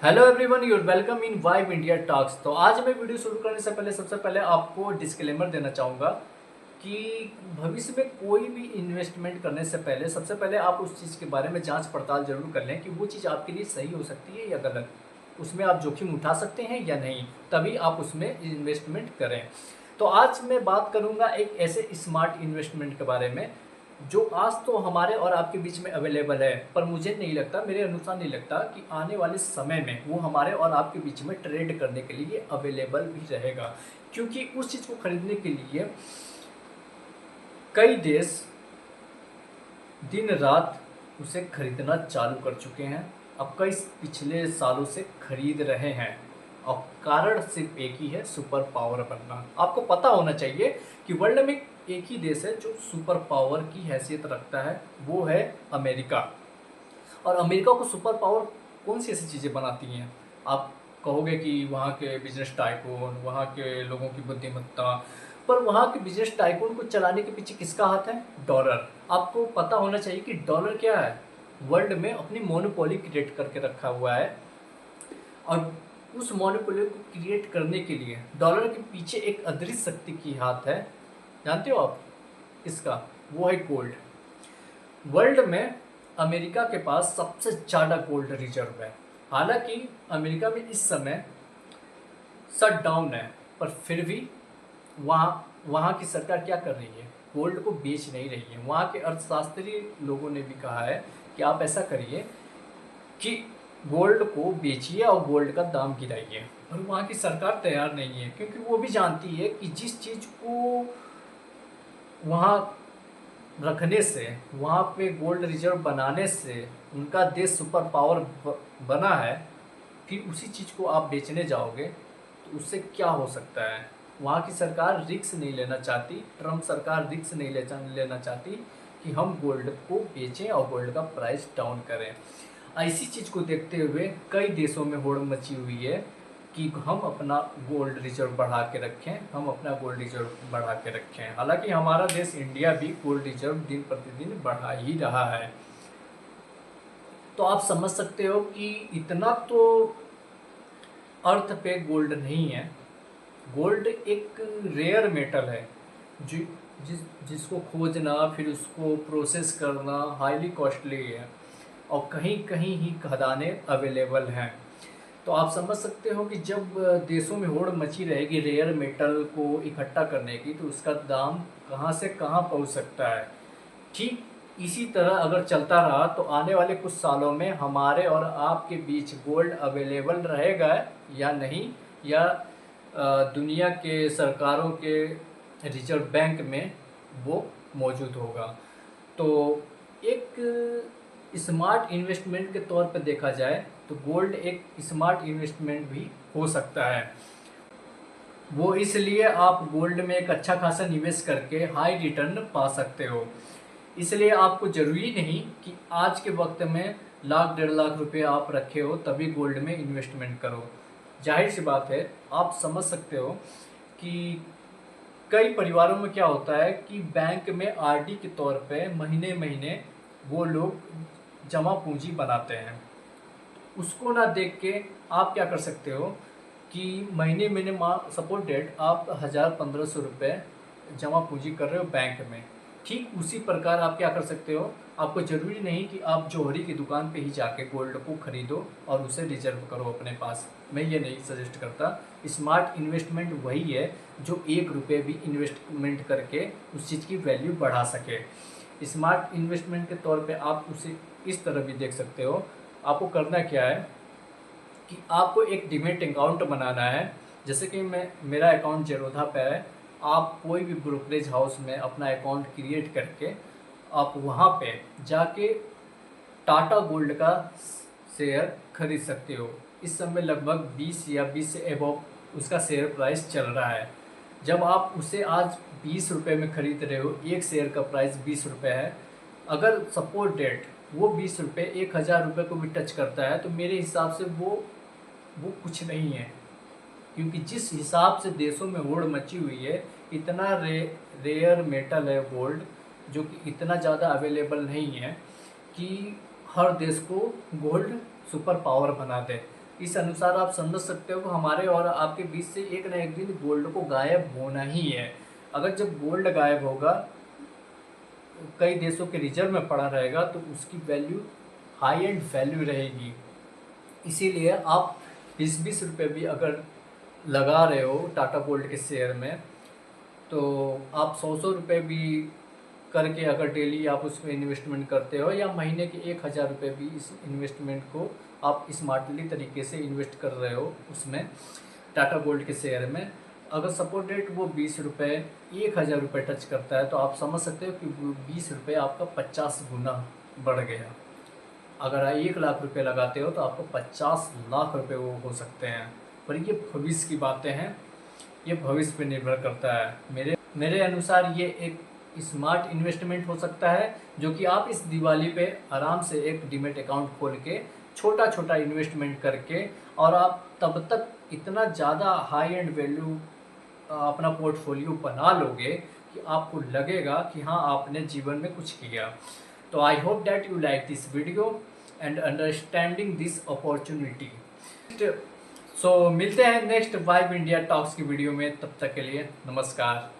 Hello everyone, you're welcome in Vibe India Talks. तो आज मैं वीडियो शुरू करने से पहले सबसे पहले आपको डिस्क्लेमर देना चाहूँगा कि भविष्य में कोई भी इन्वेस्टमेंट करने से पहले सबसे पहले आप उस चीज़ के बारे में जांच पड़ताल जरूर कर लें कि वो चीज़ आपके लिए सही हो सकती है या गलत, उसमें आप जोखिम उठा सकते हैं या नहीं, तभी आप उसमें इन्वेस्टमेंट करें। तो आज मैं बात करूँगा एक ऐसे स्मार्ट इन्वेस्टमेंट के बारे में जो आज तो हमारे और आपके बीच में अवेलेबल है, पर मुझे नहीं लगता, मेरे अनुसार नहीं लगता कि आने वाले समय में वो हमारे और आपके बीच में ट्रेड करने के लिए अवेलेबल भी रहेगा। क्योंकि उस चीज़ को खरीदने के लिए कई देश दिन रात उसे खरीदना चालू कर चुके हैं, अब कई पिछले सालों से खरीद रहे हैं, और कारण सिर्फ एक ही है, सुपर पावर बनना। आपको पता होना चाहिए कि वर्ल्ड में एक ही देश है जो सुपर पावर की हैसियत रखता है, वो है अमेरिका। और अमेरिका को सुपर पावर कौन सी ऐसी चीज़ें बनाती हैं? आप कहोगे कि वहाँ के बिजनेस टाइकून, वहाँ के लोगों की बुद्धिमत्ता, पर वहाँ के बिजनेस टाइकून को चलाने के पीछे किसका हाथ है? डॉलर। आपको पता होना चाहिए कि डॉलर क्या है, वर्ल्ड में अपनी मोनोपोली क्रिएट करके रखा हुआ है, और उस मोनोपोली को क्रिएट करने के लिए डॉलर के पीछे एक अदृश्य शक्ति की हाथ है। जानते हो आप इसका? वो है गोल्ड। वर्ल्ड में अमेरिका के पास सबसे ज़्यादा गोल्ड रिजर्व है। हालांकि अमेरिका में इस समय शट डाउन है, पर फिर भी वहाँ वहाँ की सरकार क्या कर रही है? गोल्ड को बेच नहीं रही है। वहाँ के अर्थशास्त्री लोगों ने भी कहा है कि आप ऐसा करिए कि गोल्ड को बेचिए और गोल्ड का दाम गिराइए, पर वहाँ की सरकार तैयार नहीं है, क्योंकि वो भी जानती है कि जिस चीज़ को वहाँ रखने से, वहाँ पे गोल्ड रिजर्व बनाने से उनका देश सुपर पावर बना है, फिर उसी चीज़ को आप बेचने जाओगे तो उससे क्या हो सकता है? वहाँ की सरकार रिस्क नहीं लेना चाहती, ट्रम्प सरकार रिस्क नहीं लेना चाहती कि हम गोल्ड को बेचें और गोल्ड का प्राइस डाउन करें। ऐसी चीज़ को देखते हुए कई देशों में होड़ मची हुई है कि हम अपना गोल्ड रिजर्व बढ़ा के रखें, हम अपना गोल्ड रिजर्व बढ़ा के रखें। हालांकि हमारा देश इंडिया भी गोल्ड रिजर्व दिन प्रतिदिन बढ़ा ही रहा है। तो आप समझ सकते हो कि इतना तो अर्थ पे गोल्ड नहीं है। गोल्ड एक रेयर मेटल है जो जिसको खोजना फिर उसको प्रोसेस करना हाईली कॉस्टली है, और कहीं कहीं ही खदानें अवेलेबल हैं। तो आप समझ सकते हो कि जब देशों में होड़ मची रहेगी रेयर मेटल को इकट्ठा करने की, तो उसका दाम कहाँ से कहाँ पहुँच सकता है। ठीक इसी तरह अगर चलता रहा तो आने वाले कुछ सालों में हमारे और आपके बीच गोल्ड अवेलेबल रहेगा या नहीं, या दुनिया के सरकारों के रिजर्व बैंक में वो मौजूद होगा। तो एक स्मार्ट इन्वेस्टमेंट के तौर पर देखा जाए तो गोल्ड एक स्मार्ट इन्वेस्टमेंट भी हो सकता है। वो इसलिए आप गोल्ड में एक अच्छा खासा निवेश करके हाई रिटर्न पा सकते हो। इसलिए आपको ज़रूरी नहीं कि आज के वक्त में लाख 1.5 लाख रुपए आप रखे हो तभी गोल्ड में इन्वेस्टमेंट करो। जाहिर सी बात है, आप समझ सकते हो कि कई परिवारों में क्या होता है कि बैंक में आरडी के तौर पे महीने महीने वो लोग जमा पूंजी बनाते हैं। उसको ना देख के आप क्या कर सकते हो कि महीने महीने सपोज डेट आप 1,000-1,500 रुपये जमा पूंजी कर रहे हो बैंक में, ठीक उसी प्रकार आप क्या कर सकते हो। आपको ज़रूरी नहीं कि आप जौहरी की दुकान पे ही जाके गोल्ड को ख़रीदो और उसे रिजर्व करो अपने पास। मैं ये नहीं सजेस्ट करता। स्मार्ट इन्वेस्टमेंट वही है जो 1 रुपये भी इन्वेस्टमेंट करके उस चीज़ की वैल्यू बढ़ा सके। स्मार्ट इन्वेस्टमेंट के तौर पे आप उसे इस तरह भी देख सकते हो। आपको करना क्या है कि आपको एक डीमैट अकाउंट बनाना है। जैसे कि मेरा अकाउंट जेरोधा पे है, आप कोई भी ब्रोकरेज हाउस में अपना अकाउंट क्रिएट करके आप वहाँ पे जाके टाटा गोल्ड का शेयर खरीद सकते हो। इस समय लगभग 20 या 20 से एबव उसका शेयर प्राइस चल रहा है। जब आप उसे आज 20 रुपये में ख़रीद रहे हो, एक शेयर का प्राइस 20 रुपये है, अगर सपोज डेट वो 20 रुपये 1,000 रुपये को भी टच करता है तो मेरे हिसाब से वो कुछ नहीं है। क्योंकि जिस हिसाब से देशों में होड़ मची हुई है, इतना रेयर मेटल है गोल्ड, जो कि इतना ज़्यादा अवेलेबल नहीं है कि हर देश को गोल्ड सुपर पावर बना दे। इस अनुसार आप समझ सकते हो कि हमारे और आपके बीच से एक ना एक दिन गोल्ड को गायब होना ही है। अगर जब गोल्ड गायब होगा, कई देशों के रिजर्व में पड़ा रहेगा, तो उसकी वैल्यू हाई एंड वैल्यू रहेगी। इसीलिए आप 20-20 रुपये भी अगर लगा रहे हो टाटा गोल्ड के शेयर में, तो आप 100-100 रुपये भी करके अगर डेली आप उसमें इन्वेस्टमेंट करते हो, या महीने के 1000 रुपये भी इस इन्वेस्टमेंट को आप स्मार्टली तरीके से इन्वेस्ट कर रहे हो उसमें टाटा गोल्ड के शेयर में, अगर सपोज डेट वो 20 रुपये 1000 रुपये टच करता है, तो आप समझ सकते हो कि 20 रुपये आपका 50 गुना बढ़ गया। अगर आप 1 लाख रुपये लगाते हो तो आपको 50 लाख रुपये वो हो सकते हैं। पर ये भविष्य की बातें हैं, ये भविष्य पे निर्भर करता है। मेरे अनुसार ये एक स्मार्ट इन्वेस्टमेंट हो सकता है, जो कि आप इस दिवाली पे आराम से एक डीमैट अकाउंट खोल के छोटा छोटा इन्वेस्टमेंट करके, और आप तब तक इतना ज़्यादा हाई एंड वैल्यू अपना पोर्टफोलियो बना लोगे कि आपको लगेगा कि हाँ, आपने जीवन में कुछ किया। तो I hope that you like this video and understanding this opportunity. So मिलते हैं नेक्स्ट वाइब इंडिया टॉक्स की वीडियो में, तब तक के लिए नमस्कार।